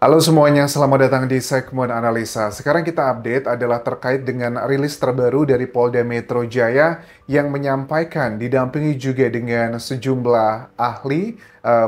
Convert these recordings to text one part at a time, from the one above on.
Halo semuanya, selamat datang di segmen analisa. Sekarang kita update adalah terkait dengan rilis terbaru dari Polda Metro Jaya yang menyampaikan didampingi juga dengan sejumlah ahli,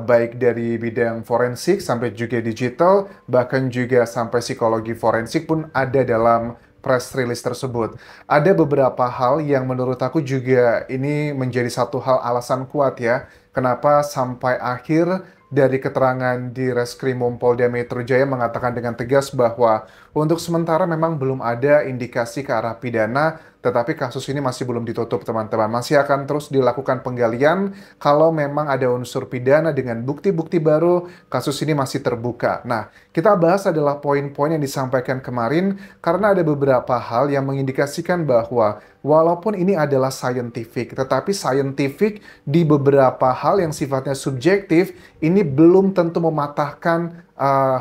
baik dari bidang forensik sampai juga digital, bahkan juga sampai psikologi forensik pun ada dalam press release tersebut. Ada beberapa hal yang menurut aku juga ini menjadi satu hal alasan kuat ya, kenapa sampai akhir dari keterangan di Reskrimum Polda Metro Jaya mengatakan dengan tegas bahwa untuk sementara memang belum ada indikasi ke arah pidana, tetapi kasus ini masih belum ditutup, teman-teman. Masih akan terus dilakukan penggalian kalau memang ada unsur pidana dengan bukti-bukti baru, kasus ini masih terbuka. Nah, kita bahas adalah poin-poin yang disampaikan kemarin karena ada beberapa hal yang mengindikasikan bahwa walaupun ini adalah scientific, tetapi scientific di beberapa hal yang sifatnya subjektif ini belum tentu mematahkan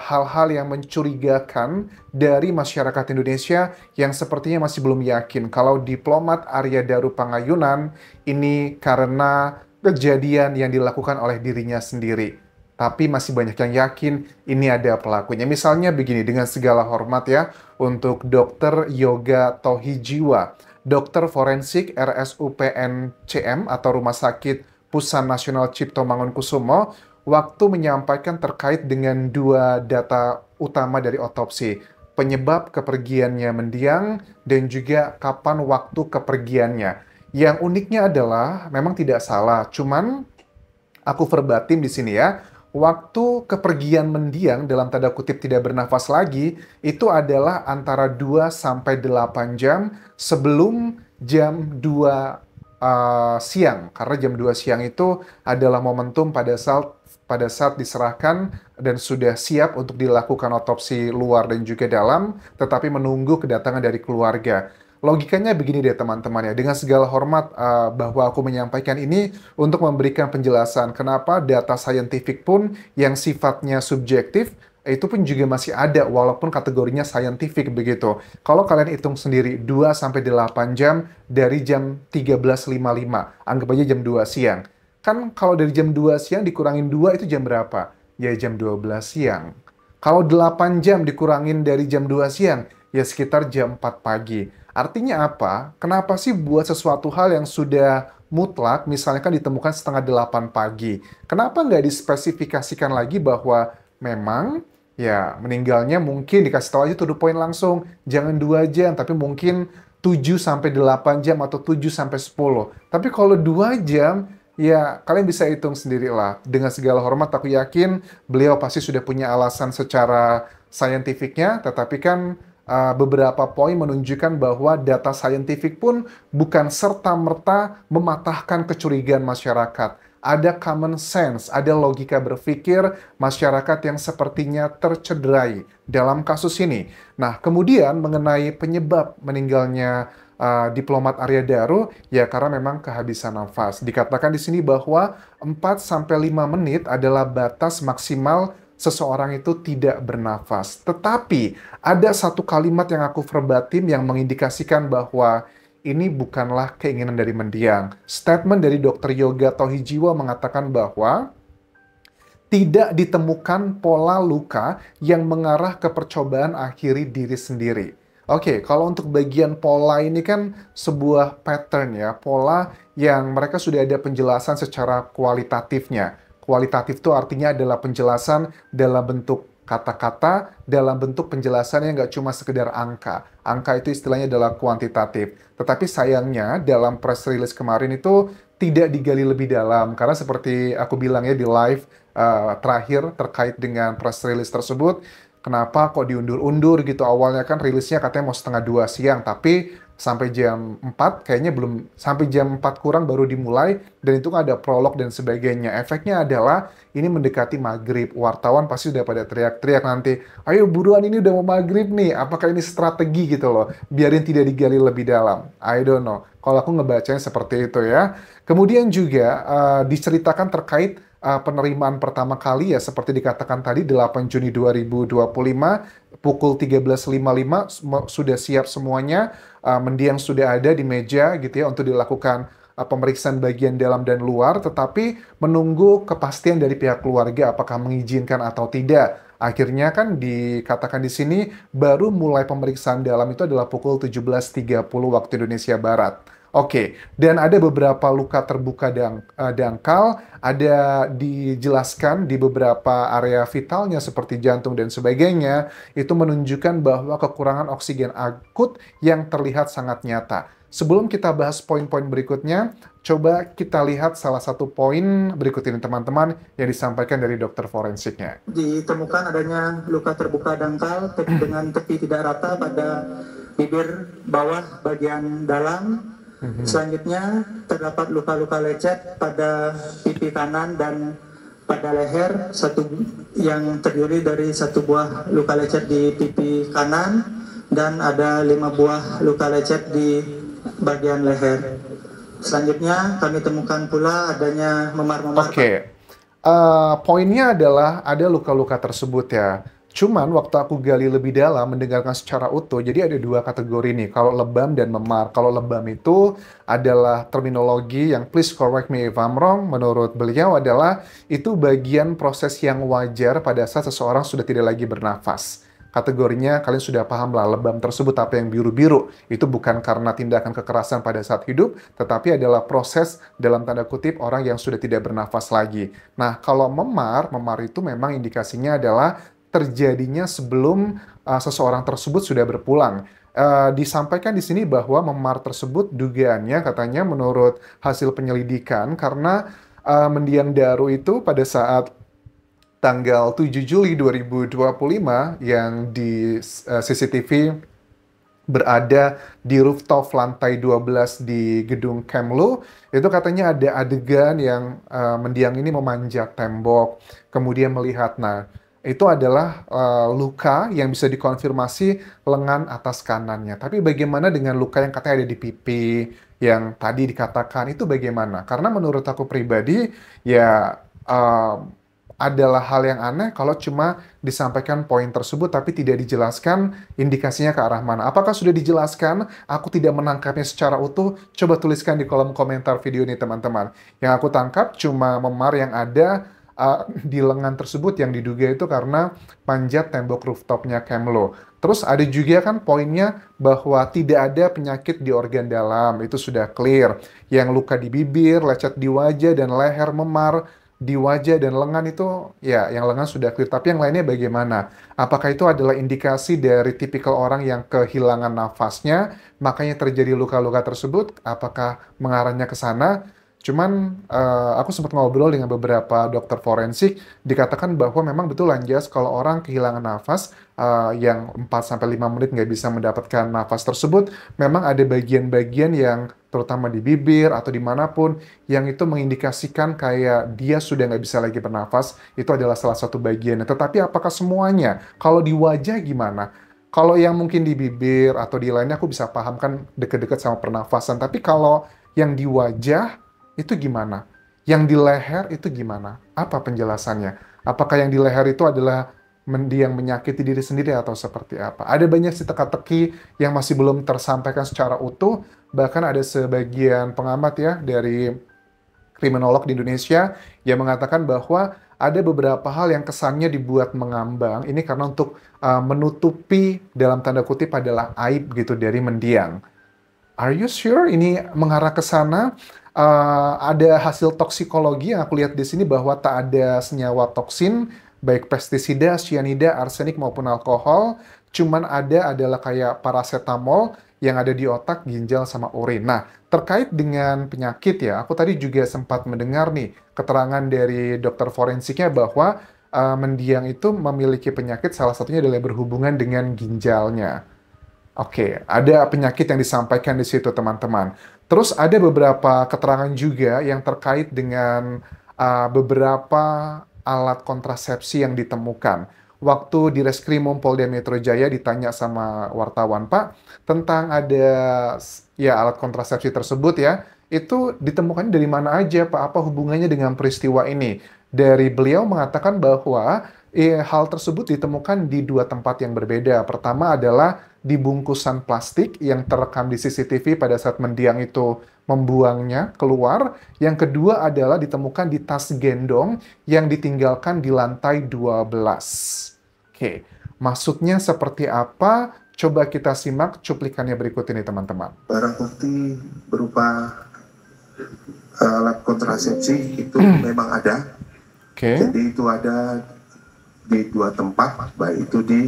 hal-hal yang mencurigakan dari masyarakat Indonesia yang sepertinya masih belum yakin kalau diplomat Arya Daru Pangayunan ini karena kejadian yang dilakukan oleh dirinya sendiri. Tapi masih banyak yang yakin ini ada pelakunya. Misalnya begini, dengan segala hormat ya, untuk Dr. Yoga Tohijiwa, dokter forensik RSUPN CM atau Rumah Sakit Pusat Nasional Cipto Mangunkusumo, waktu menyampaikan terkait dengan dua data utama dari otopsi, penyebab kepergiannya mendiang dan juga kapan waktu kepergiannya. Yang uniknya adalah memang tidak salah, cuman aku verbatim di sini ya. Waktu kepergian mendiang dalam tanda kutip tidak bernafas lagi itu adalah antara 2 sampai 8 jam sebelum jam 2 siang. Karena jam 2 siang itu adalah momentum pada saat diserahkan dan sudah siap untuk dilakukan otopsi luar dan juga dalam, tetapi menunggu kedatangan dari keluarga. Logikanya begini deh teman-teman ya, dengan segala hormat bahwa aku menyampaikan ini untuk memberikan penjelasan kenapa data saintifik pun yang sifatnya subjektif itu pun juga masih ada walaupun kategorinya saintifik begitu. Kalau kalian hitung sendiri 2 sampai 8 jam dari jam 13.55, anggap aja jam 2 siang. Kan kalau dari jam 2 siang dikurangin 2 itu jam berapa? Ya jam 12 siang. Kalau 8 jam dikurangin dari jam 2 siang, ya sekitar jam 4 pagi. Artinya apa? Kenapa sih buat sesuatu hal yang sudah mutlak, misalnya kan ditemukan setengah 8 pagi. Kenapa nggak dispesifikasikan lagi bahwa memang ya meninggalnya mungkin dikasih tahu aja to the point langsung, jangan 2 jam, tapi mungkin 7 sampai 8 jam atau 7 sampai 10. Tapi kalau 2 jam, ya kalian bisa hitung sendirilah. Dengan segala hormat aku yakin beliau pasti sudah punya alasan secara saintifiknya, tetapi kan beberapa poin menunjukkan bahwa data saintifik pun bukan serta-merta mematahkan kecurigaan masyarakat. Ada common sense, ada logika berpikir masyarakat yang sepertinya tercederai dalam kasus ini. Nah, kemudian mengenai penyebab meninggalnya diplomat Arya Daru, ya karena memang kehabisan nafas. Dikatakan di sini bahwa 4 sampai 5 menit adalah batas maksimal seseorang itu tidak bernafas. Tetapi ada satu kalimat yang aku verbatim yang mengindikasikan bahwa ini bukanlah keinginan dari mendiang. Statement dari Dr. Yoga Tohijiwa mengatakan bahwa tidak ditemukan pola luka yang mengarah ke percobaan akhiri diri sendiri. Oke, kalau untuk bagian pola ini kan sebuah pattern ya, pola yang mereka sudah ada penjelasan secara kualitatifnya. Kualitatif itu artinya adalah penjelasan dalam bentuk kata-kata, dalam bentuk penjelasan yang nggak cuma sekedar angka. Angka itu istilahnya adalah kuantitatif. Tetapi sayangnya dalam press release kemarin itu tidak digali lebih dalam. Karena seperti aku bilang ya di live terakhir terkait dengan press release tersebut, kenapa kok diundur-undur gitu. Awalnya kan rilisnya katanya mau setengah 2 siang, tapi sampai jam 4 kayaknya belum, sampai jam 4 kurang baru dimulai, dan itu ada prolog dan sebagainya. Efeknya adalah ini mendekati maghrib, wartawan pasti udah pada teriak-teriak nanti, ayo buruan ini udah mau maghrib nih, apakah ini strategi gitu loh, biarin tidak digali lebih dalam. I don't know, kalau aku ngebacanya seperti itu ya. Kemudian juga diceritakan terkait penerimaan pertama kali ya seperti dikatakan tadi 8 Juni 2025 pukul 13.55 sudah siap semuanya, mendiang sudah ada di meja gitu ya untuk dilakukan pemeriksaan bagian dalam dan luar, tetapi menunggu kepastian dari pihak keluarga apakah mengizinkan atau tidak. Akhirnya kan dikatakan di sini baru mulai pemeriksaan dalam itu adalah pukul 17.30 waktu Indonesia Barat. Oke, dan ada beberapa luka terbuka dangkal, ada dijelaskan di beberapa area vitalnya seperti jantung dan sebagainya, itu menunjukkan bahwa kekurangan oksigen akut yang terlihat sangat nyata. Sebelum kita bahas poin-poin berikutnya, coba kita lihat salah satu poin berikut ini teman-teman yang disampaikan dari dokter forensiknya. Ditemukan adanya luka terbuka dangkal dengan tepi tidak rata pada bibir bawah bagian dalam. Selanjutnya terdapat luka-luka lecet pada pipi kanan dan pada leher, yang terdiri dari 1 buah luka lecet di pipi kanan dan ada 5 buah luka lecet di bagian leher. Selanjutnya kami temukan pula adanya memar-memar. Poinnya adalah ada luka-luka tersebut ya. Cuman waktu aku gali lebih dalam, mendengarkan secara utuh, jadi ada 2 kategori nih, kalau lebam dan memar. Kalau lebam itu adalah terminologi yang, please correct me if I'm wrong, menurut beliau adalah itu bagian proses yang wajar pada saat seseorang sudah tidak lagi bernafas. Kategorinya kalian sudah paham lah, lebam tersebut apa yang biru-biru. Itu bukan karena tindakan kekerasan pada saat hidup, tetapi adalah proses dalam tanda kutip orang yang sudah tidak bernafas lagi. Nah, kalau memar itu memang indikasinya adalah terjadinya sebelum seseorang tersebut sudah berpulang. Disampaikan di sini bahwa memar tersebut dugaannya katanya menurut hasil penyelidikan karena mendiang Daru itu pada saat tanggal 7 Juli 2025 yang di CCTV berada di rooftop lantai 12 di gedung Kemlu, itu katanya ada adegan yang mendiang ini memanjat tembok, kemudian melihat, nah, itu adalah luka yang bisa dikonfirmasi lengan atas kanannya. Tapi bagaimana dengan luka yang katanya ada di pipi, yang tadi dikatakan, itu bagaimana? Karena menurut aku pribadi, ya adalah hal yang aneh kalau cuma disampaikan poin tersebut tapi tidak dijelaskan indikasinya ke arah mana. Apakah sudah dijelaskan? Aku tidak menangkapnya secara utuh. Coba tuliskan di kolom komentar video ini teman-teman. Yang aku tangkap cuma memar yang ada di lengan tersebut yang diduga itu karena panjat tembok rooftopnya Kemlo. Terus ada juga kan poinnya bahwa tidak ada penyakit di organ dalam, itu sudah clear. Yang luka di bibir, lecet di wajah dan leher, memar di wajah dan lengan itu ya yang lengan sudah clear. Tapi yang lainnya bagaimana? Apakah itu adalah indikasi dari tipikal orang yang kehilangan nafasnya, makanya terjadi luka-luka tersebut? Apakah mengarahnya ke sana? Cuman aku sempat ngobrol dengan beberapa dokter forensik, dikatakan bahwa memang betul Anjas kalau orang kehilangan nafas yang 4-5 menit nggak bisa mendapatkan nafas tersebut, memang ada bagian-bagian yang terutama di bibir atau dimanapun yang itu mengindikasikan kayak dia sudah nggak bisa lagi bernafas, itu adalah salah satu bagian. Tetapi apakah semuanya? Kalau di wajah gimana? Kalau yang mungkin di bibir atau di lainnya aku bisa paham kan deket-deket sama pernafasan, tapi kalau yang di wajah itu gimana? Yang di leher itu gimana? Apa penjelasannya? Apakah yang di leher itu adalah yang menyakiti diri sendiri atau seperti apa? Ada banyak sih teka-teki yang masih belum tersampaikan secara utuh. Bahkan ada sebagian pengamat ya dari kriminolog di Indonesia yang mengatakan bahwa ada beberapa hal yang kesannya dibuat mengambang. Ini karena untuk menutupi dalam tanda kutip adalah aib gitu dari mendiang. Are you sure ini mengarah ke sana? Ada hasil toksikologi yang aku lihat di sini bahwa tak ada senyawa toksin, baik pestisida, cyanida, arsenik maupun alkohol. Cuman adalah kayak paracetamol yang ada di otak, ginjal, sama urin. Nah, terkait dengan penyakit ya, aku tadi juga sempat mendengar nih keterangan dari dokter forensiknya bahwa mendiang itu memiliki penyakit, salah satunya adalah berhubungan dengan ginjalnya. Oke, ada penyakit yang disampaikan di situ, teman-teman. Terus ada beberapa keterangan juga yang terkait dengan beberapa alat kontrasepsi yang ditemukan. Waktu di Reskrimum Polda Metro Jaya ditanya sama wartawan, Pak, tentang ada ya alat kontrasepsi tersebut ya, itu ditemukan dari mana aja, Pak? Apa hubungannya dengan peristiwa ini? Dari beliau mengatakan bahwa hal tersebut ditemukan di 2 tempat yang berbeda. Pertama adalah di bungkusan plastik yang terekam di CCTV pada saat mendiang itu membuangnya keluar. Yang kedua adalah ditemukan di tas gendong yang ditinggalkan di lantai 12. TKP. Maksudnya seperti apa? Coba kita simak cuplikannya berikut ini, teman-teman. Barang bukti berupa alat kontrasepsi itu memang ada. Jadi itu ada di 2 tempat, baik itu di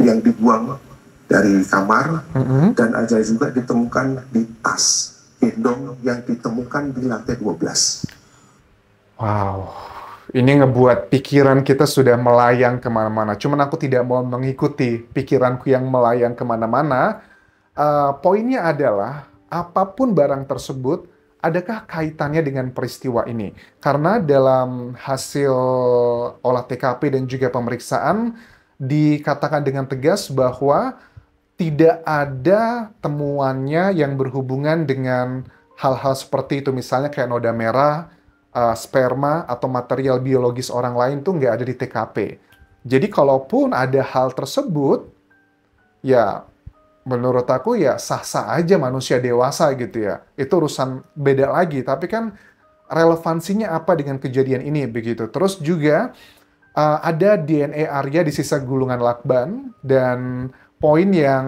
yang dibuang dari kamar, dan ada juga ditemukan di tas gendong yang ditemukan di lantai 12. Wow, ini ngebuat pikiran kita sudah melayang kemana-mana. Cuman aku tidak mau mengikuti pikiranku yang melayang kemana-mana. Poinnya adalah, apapun barang tersebut, adakah kaitannya dengan peristiwa ini? Karena dalam hasil olah TKP dan juga pemeriksaan, dikatakan dengan tegas bahwa tidak ada temuannya yang berhubungan dengan hal-hal seperti itu. Misalnya kayak noda merah, sperma, atau material biologis orang lain tuh nggak ada di TKP. Jadi kalaupun ada hal tersebut, ya menurut aku ya sah-sah aja manusia dewasa gitu ya. Itu urusan beda lagi. Tapi kan relevansinya apa dengan kejadian ini begitu. Terus juga ada DNA Arya di sisa gulungan lakban, dan poin yang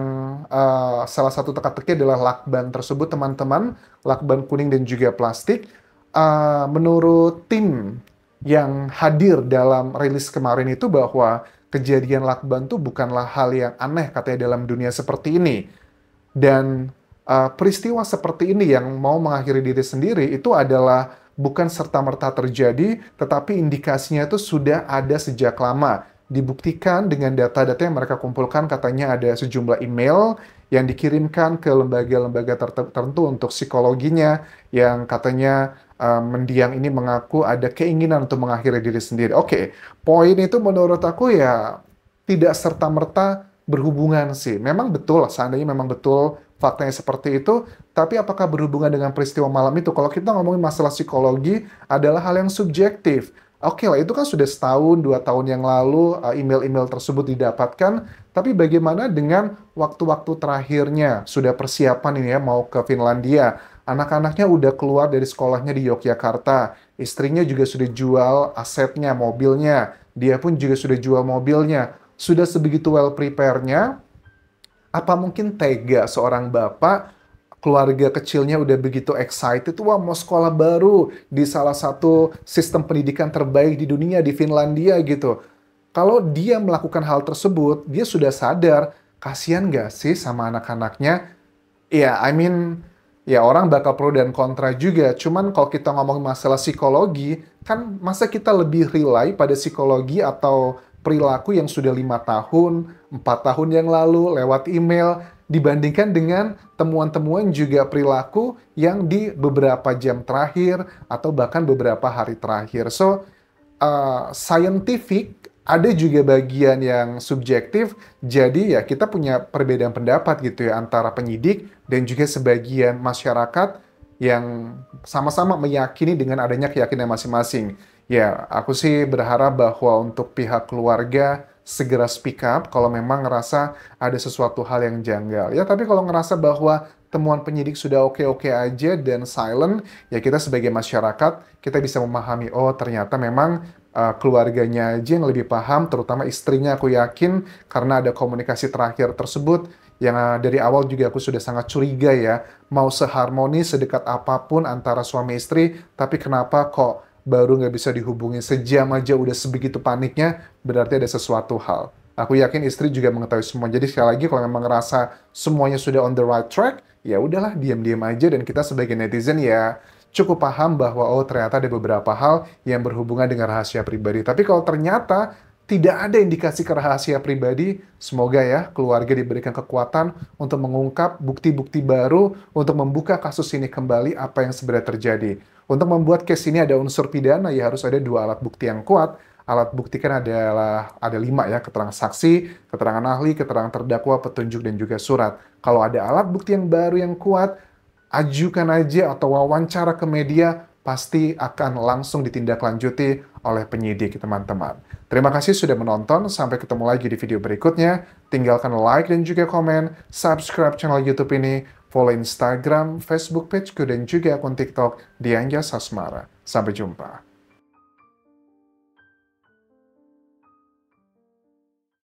salah satu teka-teki adalah lakban tersebut, teman-teman, lakban kuning dan juga plastik. Menurut tim yang hadir dalam rilis kemarin itu bahwa kejadian lakban itu bukanlah hal yang aneh katanya dalam dunia seperti ini. Dan peristiwa seperti ini yang mau mengakhiri diri sendiri itu adalah bukan serta-merta terjadi, tetapi indikasinya itu sudah ada sejak lama. Dibuktikan dengan data-data yang mereka kumpulkan, katanya ada sejumlah email yang dikirimkan ke lembaga-lembaga tertentu untuk psikologinya, yang katanya mendiang ini mengaku ada keinginan untuk mengakhiri diri sendiri. Oke, poin itu menurut aku ya tidak serta-merta berhubungan sih. Memang betul, seandainya memang betul faktanya seperti itu, tapi apakah berhubungan dengan peristiwa malam itu? Kalau kita ngomongin masalah psikologi adalah hal yang subjektif. Oke lah, itu kan sudah 1-2 tahun yang lalu email-email tersebut didapatkan, tapi bagaimana dengan waktu-waktu terakhirnya? Sudah persiapan ini ya, mau ke Finlandia. Anak-anaknya udah keluar dari sekolahnya di Yogyakarta. Istrinya juga sudah jual asetnya, mobilnya. Dia pun juga sudah jual mobilnya. Sudah sebegitu well prepare-nya. Apa mungkin tega seorang bapak, keluarga kecilnya udah begitu excited, wah mau sekolah baru di salah satu sistem pendidikan terbaik di dunia, di Finlandia gitu. Kalau dia melakukan hal tersebut, dia sudah sadar, kasihan nggak sih sama anak-anaknya? Ya, ya orang bakal pro dan kontra juga. Cuman kalau kita ngomong masalah psikologi, kan masa kita lebih rely pada psikologi atau perilaku yang sudah 5 tahun, 4 tahun yang lalu lewat email, dibandingkan dengan temuan-temuan juga perilaku yang di beberapa jam terakhir atau bahkan beberapa hari terakhir. So, scientific ada juga bagian yang subjektif, jadi ya kita punya perbedaan pendapat gitu ya antara penyidik dan juga sebagian masyarakat yang sama-sama meyakini dengan adanya keyakinan masing-masing. Ya, aku sih berharap bahwa untuk pihak keluarga segera speak up kalau memang ngerasa ada sesuatu hal yang janggal. Ya, tapi kalau ngerasa bahwa temuan penyidik sudah oke-oke aja dan silent, ya kita sebagai masyarakat, kita bisa memahami, oh ternyata memang keluarganya aja yang lebih paham, terutama istrinya aku yakin, karena ada komunikasi terakhir tersebut, yang dari awal juga aku sudah sangat curiga ya, mau seharmonis, sedekat apapun antara suami istri, tapi kenapa kok baru nggak bisa dihubungi sejam aja udah sebegitu paniknya, berarti ada sesuatu hal. Aku yakin istri juga mengetahui semua. Jadi sekali lagi kalau memang ngerasa semuanya sudah on the right track, ya udahlah diam-diam aja, dan kita sebagai netizen ya cukup paham bahwa oh ternyata ada beberapa hal yang berhubungan dengan rahasia pribadi. Tapi kalau ternyata tidak ada indikasi ke rahasia pribadi, semoga ya keluarga diberikan kekuatan untuk mengungkap bukti-bukti baru, untuk membuka kasus ini kembali apa yang sebenarnya terjadi. Untuk membuat case ini ada unsur pidana, ya harus ada 2 alat bukti yang kuat. Alat bukti kan ada 5 ya, keterangan saksi, keterangan ahli, keterangan terdakwa, petunjuk, dan juga surat. Kalau ada alat bukti yang baru yang kuat, ajukan aja atau wawancara ke media, pasti akan langsung ditindaklanjuti oleh penyidik, teman-teman. Terima kasih sudah menonton, sampai ketemu lagi di video berikutnya. Tinggalkan like dan juga komen, subscribe channel YouTube ini, follow Instagram, Facebook pageku, dan juga akun TikTok Dian Yas Asmara. Sampai jumpa.